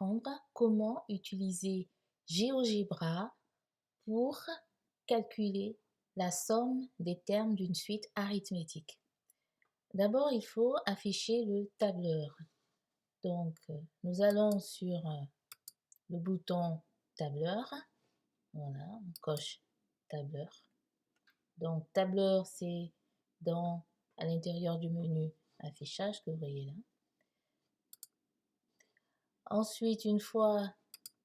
apprendre comment utiliser GeoGebra pour calculer la somme des termes d'une suite arithmétique. D'abord, il faut afficher le tableur. Donc, nous allons sur le bouton tableur. Voilà, on coche tableur. Donc, tableur, c'est à l'intérieur du menu affichage que vous voyez là. Ensuite, une fois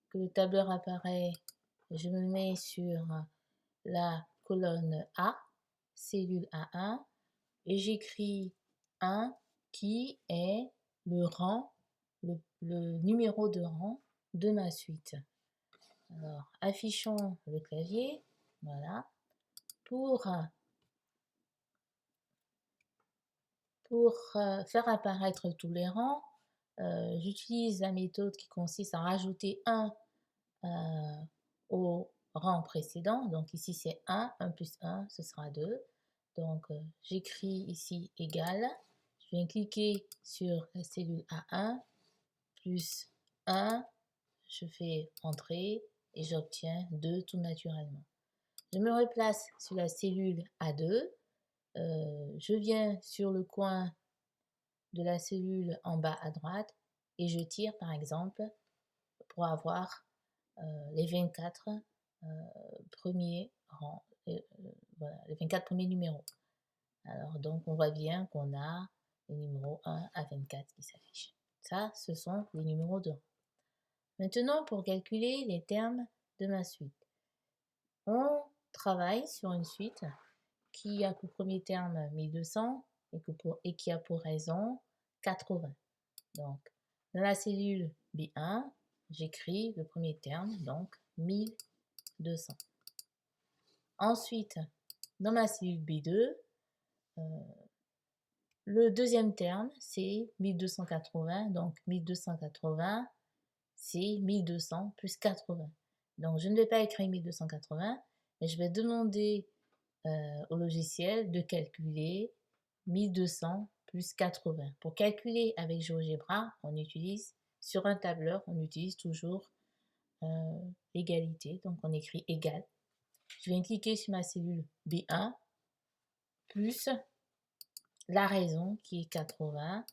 que le tableur apparaît, je me mets sur la colonne A, cellule A1, et j'écris 1 qui est le rang, le numéro de rang de ma suite. Alors, affichons le clavier, voilà. Pour faire apparaître tous les rangs, j'utilise la méthode qui consiste à rajouter 1 au rang précédent. Donc ici c'est 1, 1 plus 1, ce sera 2. Donc j'écris ici égal. Je viens cliquer sur la cellule A1, plus 1, je fais entrer et j'obtiens 2 tout naturellement. Je me replace sur la cellule A2. Je viens sur le coin de la cellule en bas à droite et je tire par exemple pour avoir les 24 premiers rangs, voilà, les 24 premiers numéros. Alors donc on voit bien qu'on a les numéros 1 à 24 qui s'affichent. Ça, ce sont les numéros de rang. Maintenant, pour calculer les termes de ma suite, on travaille sur une suite qui a pour premier terme 1200 et qui a pour raison 80. Donc, dans la cellule B1, j'écris le premier terme, donc 1200. Ensuite, dans ma cellule B2, le deuxième terme, c'est 1280. Donc, 1280, c'est 1200 plus 80. Donc, je ne vais pas écrire 1280, mais je vais demander au logiciel de calculer 1200 plus 80. Pour calculer avec GeoGebra, on utilise, sur un tableur, on utilise toujours l'égalité. Donc, on écrit égal. Je viens cliquer sur ma cellule B1, plus la raison qui est 80,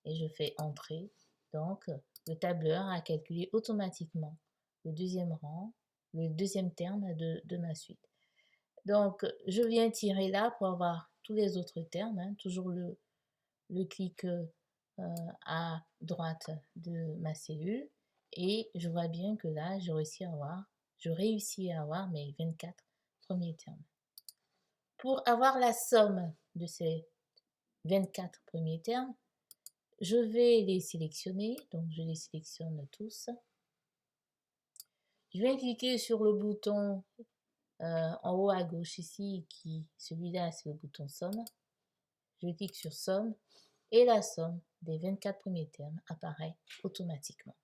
et je fais entrer. Donc, le tableur a calculé automatiquement le deuxième rang, le deuxième terme de ma suite. Donc, je viens tirer là pour avoir tous les autres termes, hein, toujours le clic à droite de ma cellule, et je vois bien que là, je réussis à avoir mes 24 premiers termes. Pour avoir la somme de ces 24 premiers termes, je vais les sélectionner, donc je les sélectionne tous. Je vais cliquer sur le bouton en haut à gauche ici, celui-là c'est le bouton somme. Je clique sur somme et la somme des 24 premiers termes apparaît automatiquement.